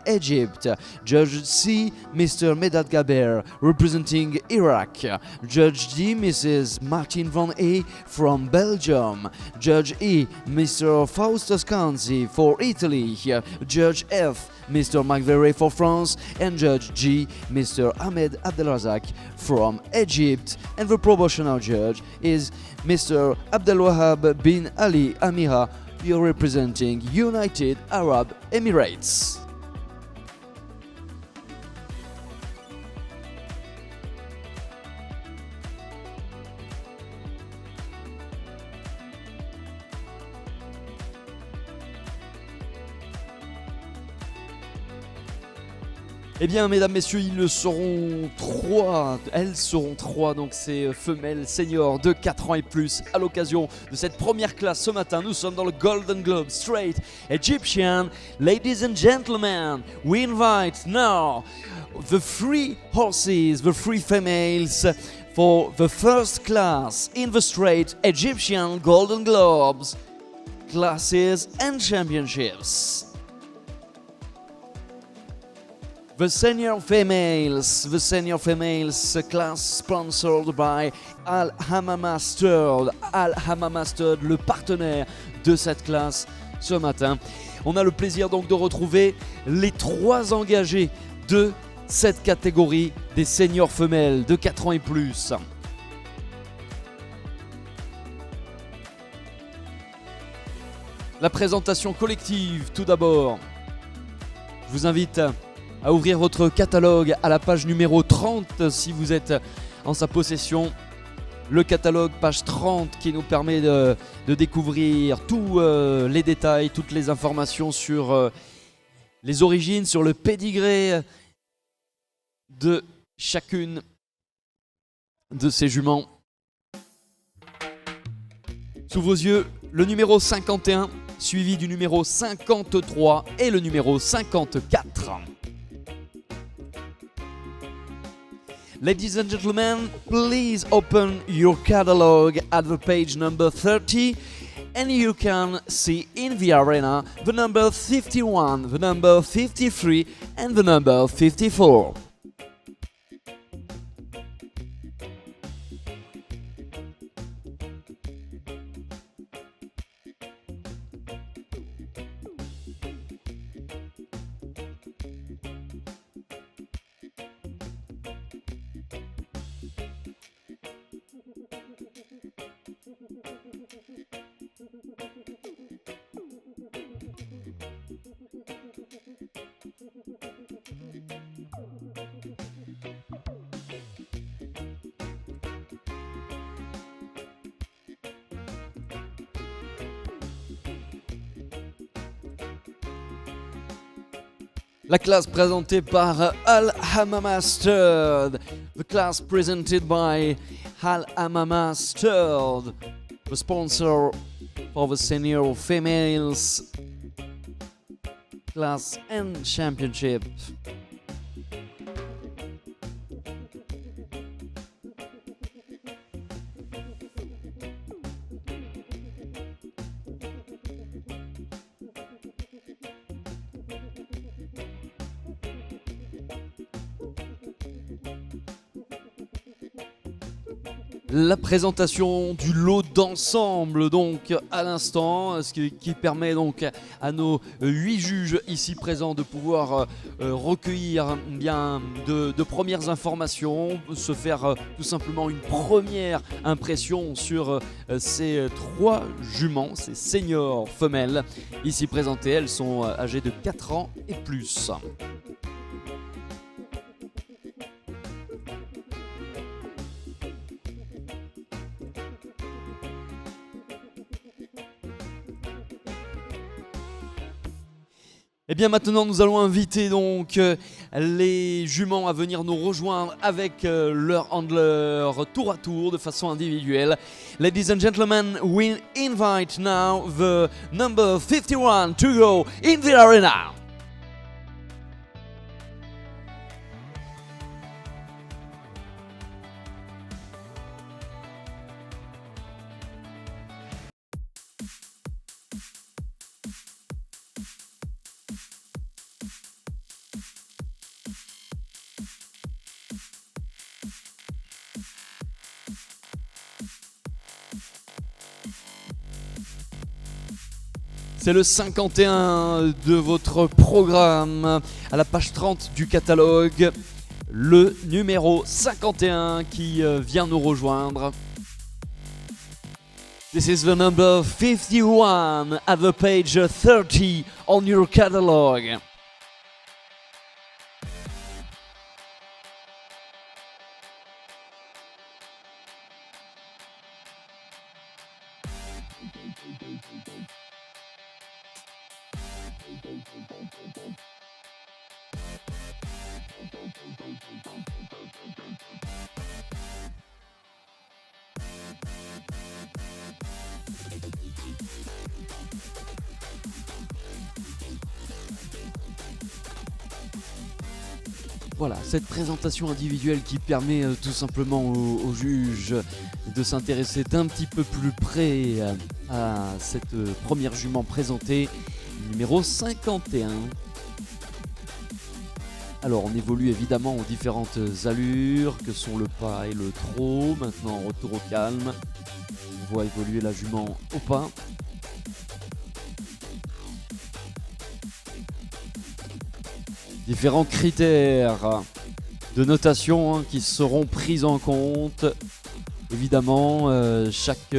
Egypt. Judge C, Mr. Medad Gaber, representing Iraq. Judge D, Mrs. Martin van E from Belgium. Judge E, Mr. Faustus Canzi for Italy. Judge F, Mr. Marc Verret for France. And Judge G, Mr. Ahmed Abdelrazak from Egypt. And the promotional judge is Mr. Abdelwahab bin Ali Amira, you're representing United Arab Emirates. Eh bien, mesdames, messieurs, elles seront trois, donc ces femelles seniors de 4 ans et plus. À l'occasion de cette première classe ce matin, nous sommes dans le Golden Globe Straight Egyptian. Ladies and gentlemen, we invite now the 3 horses, the 3 females, for the first class in the Straight Egyptian Golden Globes classes and championships. The senior females class sponsored by Al Hammam Stud. Al Hammam Stud, le partenaire de cette classe ce matin. On a le plaisir donc de retrouver les 3 engagés de cette catégorie des seniors femelles de 4 ans et plus. La présentation collective tout d'abord. Je vous invite à ouvrir votre catalogue à la page numéro 30 si vous êtes en sa possession. Le catalogue page 30 qui nous permet de découvrir tous les détails, toutes les informations sur les origines, sur le pédigré de chacune de ces juments. Sous vos yeux, le numéro 51 suivi du numéro 53 et le numéro 54. Ladies and gentlemen, please open your catalog at the page number 30 and you can see in the arena the number 51, the number 53 and the number 54. La classe présentée par Al Hammam Stud. The class presented by Al Hammam Stud, the sponsor for the senior females class and championship. La présentation du lot d'ensemble donc à l'instant, ce qui permet donc à nos 8 juges ici présents de pouvoir recueillir bien de premières informations, se faire tout simplement une première impression sur ces 3 juments, ces seniors femelles ici présentées. Elles sont âgées de 4 ans et plus. Et bien maintenant nous allons inviter donc les juments à venir nous rejoindre avec leur handler tour à tour de façon individuelle. Ladies and gentlemen, we invite now the number 51 to go in the arena. C'est le 51 de votre programme. À la page 30 du catalogue, le numéro 51 qui vient nous rejoindre. This is the number 51 at the page 30 on your catalogue. Voilà, cette présentation individuelle qui permet tout simplement aux juges de s'intéresser d'un petit peu plus près à cette première jument présentée, numéro 51. Alors on évolue évidemment aux différentes allures que sont le pas et le trot. Maintenant retour au calme, on voit évoluer la jument au pas. Différents critères de notation qui seront pris en compte. Évidemment, chaque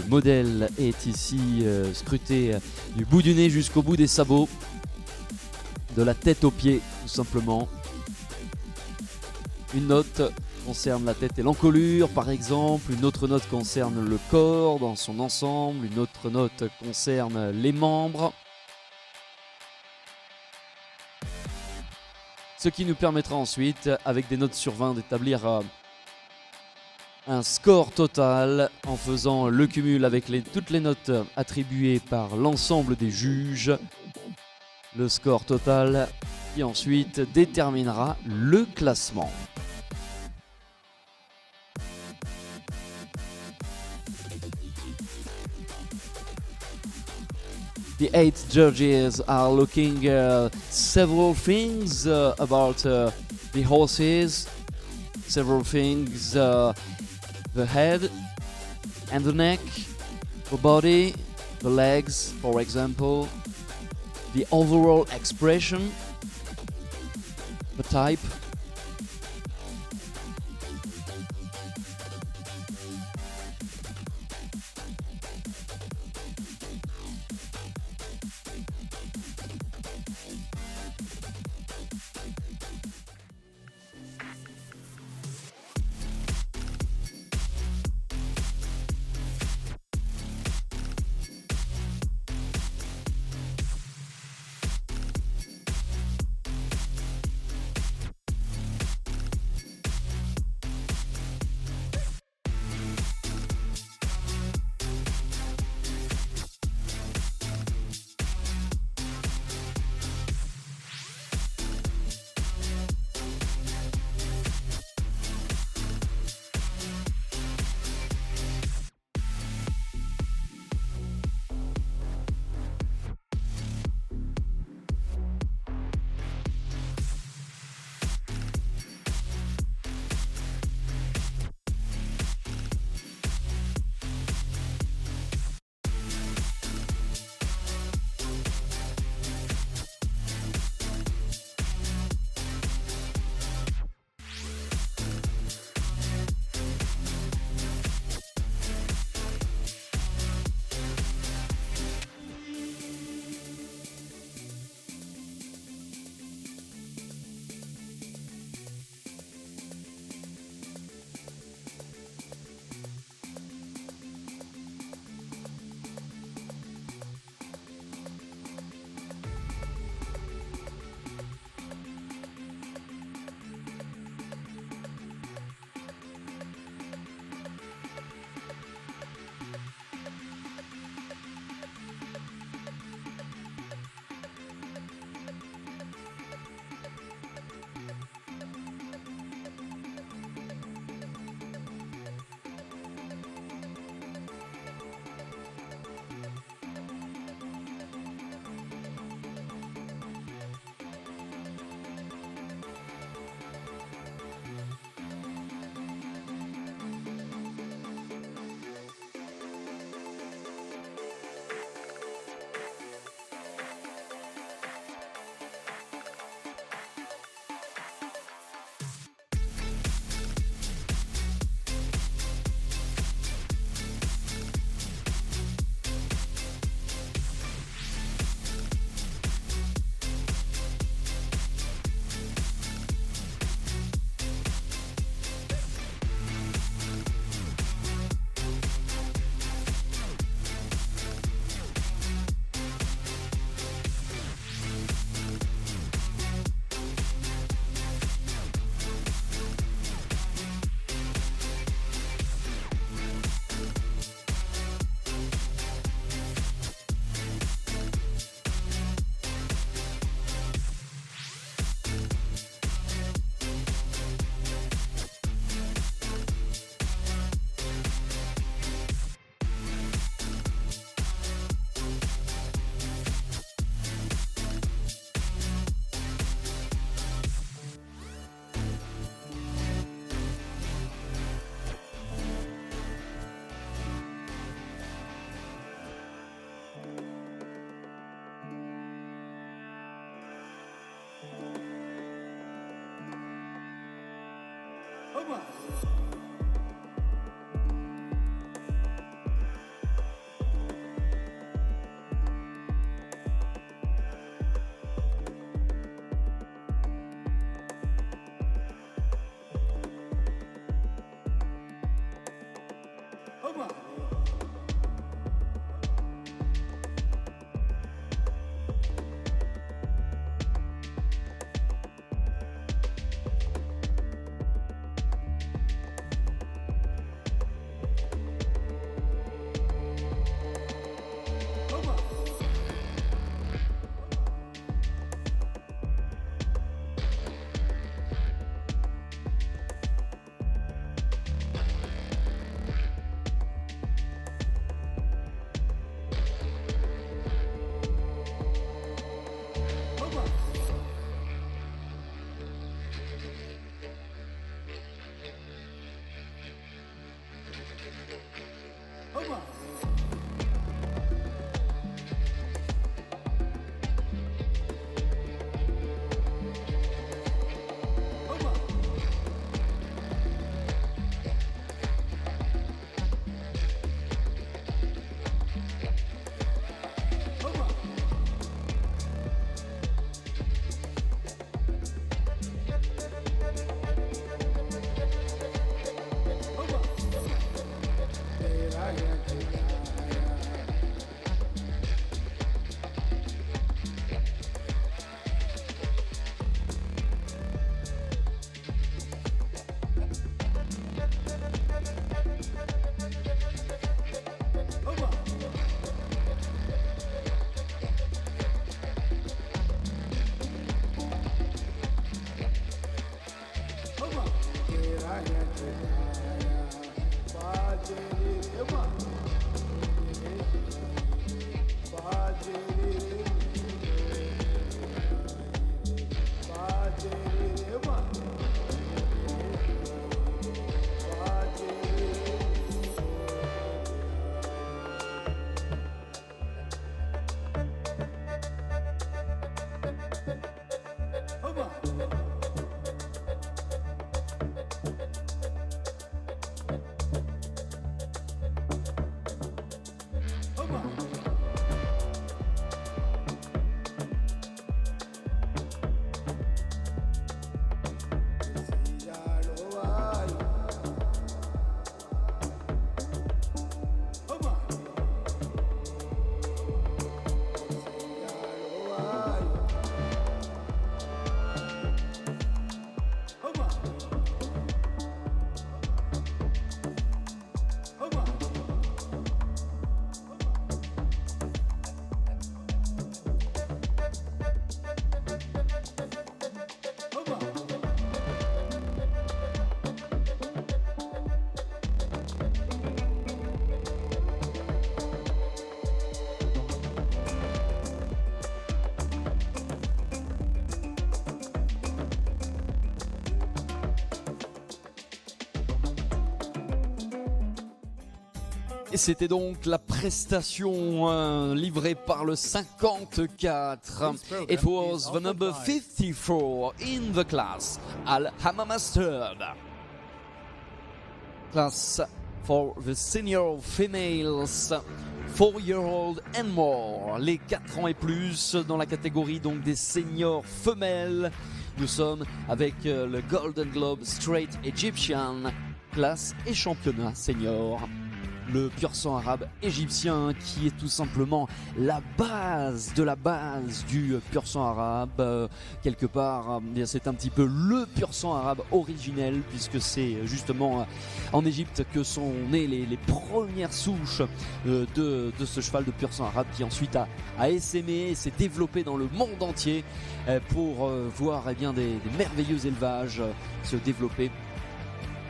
modèle est ici scruté du bout du nez jusqu'au bout des sabots, de la tête aux pieds tout simplement. Une note concerne la tête et l'encolure par exemple, une autre note concerne le corps dans son ensemble, une autre note concerne les membres. Ce qui nous permettra ensuite, avec des notes sur 20, d'établir un score total en faisant le cumul avec toutes les notes attribuées par l'ensemble des juges. Le score total qui ensuite déterminera le classement. The 8 judges are looking several things about the horses, several things, the head and the neck, the body, the legs, for example, the overall expression, the type. Et c'était donc la prestation livrée par le 54. It was the number 54 in the class, Al Hamamasterd. Class for the senior females, 4-year-old and more. Les 4 ans et plus dans la catégorie donc des seniors femelles. Nous sommes avec le Golden Globe Straight Egyptian, classe et championnat senior. Le pur sang arabe égyptien qui est tout simplement la base de la base du pur sang arabe. Quelque part, c'est un petit peu le pur sang arabe originel, puisque c'est justement en Égypte que sont nées les premières souches de ce cheval de pur sang arabe qui ensuite a essaimé et s'est développé dans le monde entier pour voir des merveilleux élevages se développer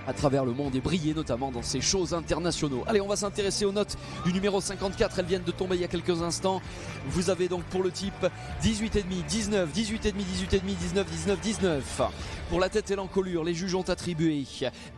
à travers le monde et briller notamment dans ces shows internationaux. Allez, on va s'intéresser aux notes du numéro 54, elles viennent de tomber il y a quelques instants. Vous avez donc pour le type 18,5, 19, 18,5, 18,5, 19, 19, 19. Pour la tête et l'encolure, les juges ont attribué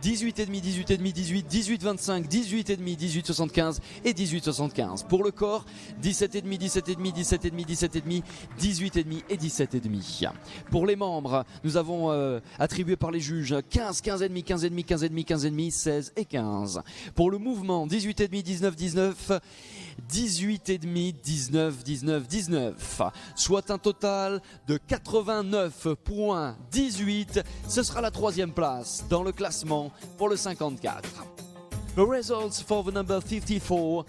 18,5, 18,5, 18, 18, 25, 18,5, 18, 75 et 18, 75. Pour le corps, 17,5, 17,5, 17,5, 17,5, 18,5 et 17,5. Pour les membres, nous avons attribué par les juges 15, 15,5, 15,5, 15,5, 15,5, 16 et 15. Pour le mouvement, 18,5, 19, 19, 18,5, 19, 19, 19. Soit un total de 89,18. Ce sera la 3e place dans le classement pour le 54. The results for the number 54.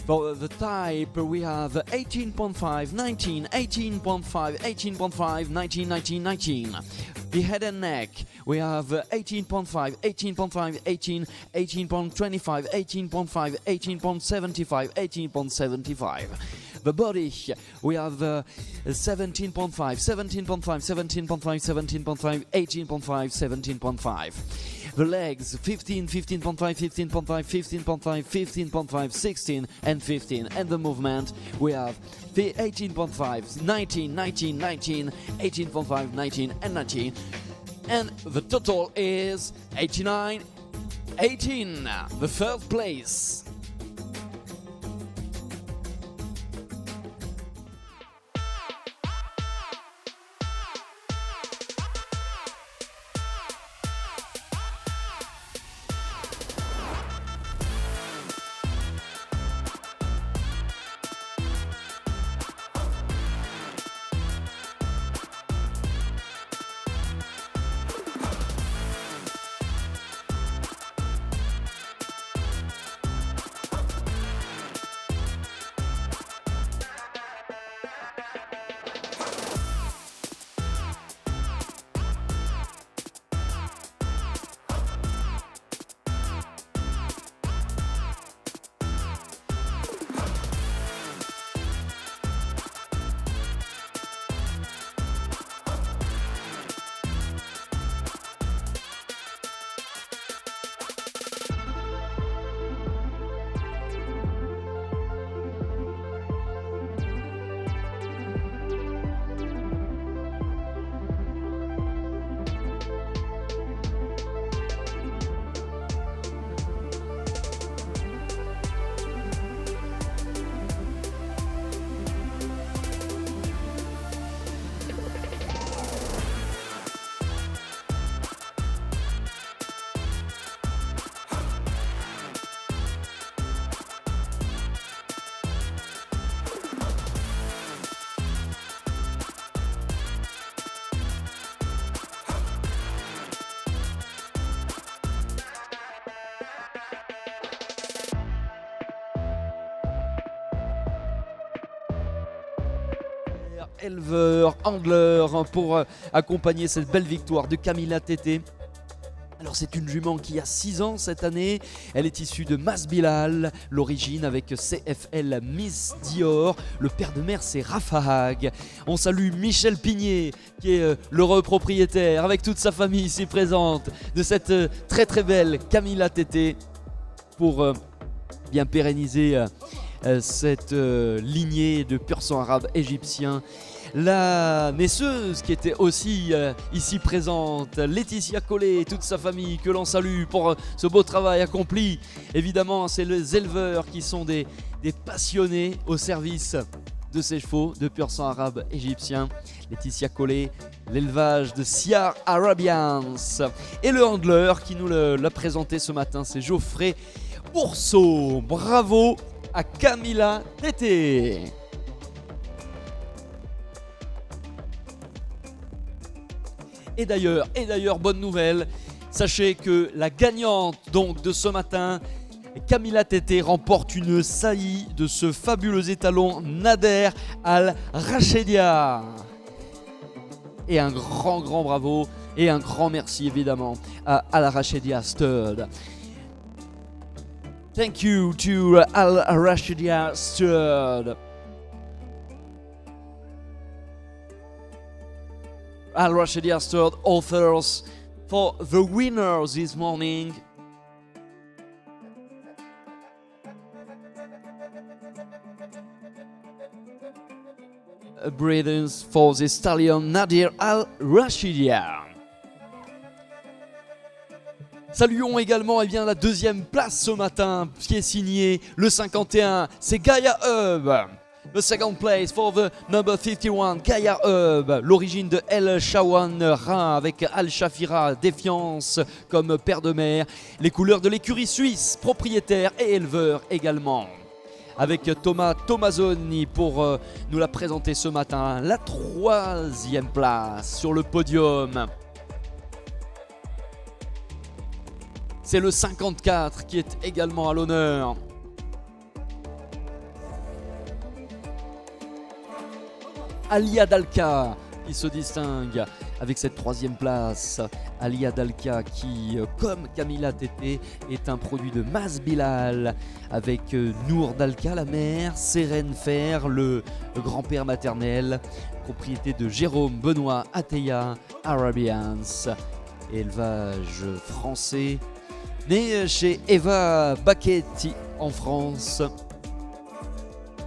For the type, we have 18.5, 19, 18.5, 18.5, 19, 19, 19. The head and neck, we have 18.5, 18.5, 18, 18.25, 18.5, 18.75, 18.75. The body, we have 17.5, 17.5, 17.5, 17.5, 18.5, 17.5. The legs, 15, 15.5, 15.5, 15.5, 15.5, 16 and 15. And the movement, we have 18.5, 19, 19, 19, 18.5, 19 and 19. And the total is 89, 18. The third place. Éleveur, handler pour accompagner cette belle victoire de Camilla Tété. Alors c'est une jument qui a 6 ans cette année, elle est issue de Masbilal, l'origine avec CFL Miss Dior, le père de mère c'est Rafahag. On salue Michel Pigné qui est l'heureux propriétaire avec toute sa famille ici présente de cette très très belle Camilla Tété pour bien pérenniser cette lignée de pur sang arabe égyptien. la naisseuse qui était aussi ici présente, Laetitia Collet et toute sa famille que l'on salue pour ce beau travail accompli. Évidemment, c'est les éleveurs qui sont des passionnés au service de ces chevaux de pur sang arabe égyptien. Laetitia Collet, l'élevage de Siar Arabians. Et le handler qui nous l'a présenté ce matin, c'est Geoffrey Ourceau. Bravo à Camilla Tété. Et d'ailleurs, bonne nouvelle, sachez que la gagnante donc de ce matin, Camilla Tété, remporte une saillie de ce fabuleux étalon Nader Al-Rachedia. Et un grand bravo et un grand merci évidemment à Al-Rachedia Stud. Thank you to Al-Rachedia Stud. Al-Rachedia Stud offers for the winners this morning breeders for the stallion Nader Al-Rachedia. Saluons également la deuxième place ce matin qui est signée le 51, c'est Gaia Hub. The second place for the number 51, Gaia Hub. L'origine de El Shawan Rhin avec Al Shafira Défiance comme père de mère. Les couleurs de l'écurie suisse, propriétaire et éleveur également. Avec Thomas Tomazoni pour nous la présenter ce matin. La troisième place sur le podium. C'est le 54 qui est également à l'honneur. Alia Dalka qui se distingue avec cette troisième place. Alia Dalka qui, comme Camilla Tété, est un produit de Mas Bilal avec Nour Dalka, la mère, Seren Fer, le grand-père maternel, propriété de Jérôme Benoît Ateya Arabians, élevage français, né chez Eva Bacchetti en France.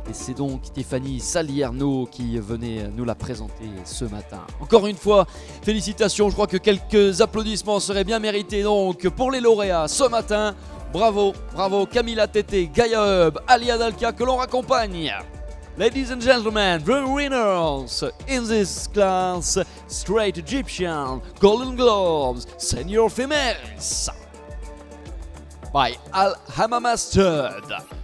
Et c'est donc Stéphanie Salierno qui venait nous la présenter ce matin. Encore une fois, félicitations. Je crois que quelques applaudissements seraient bien mérités donc pour les lauréats ce matin. Bravo, bravo Camilla Tété, Gaia Hub, Alia Dalka que l'on raccompagne. Ladies and gentlemen, the winners in this class, Straight Egyptian, Golden Globes, Senior Females by Al Hamama Stud.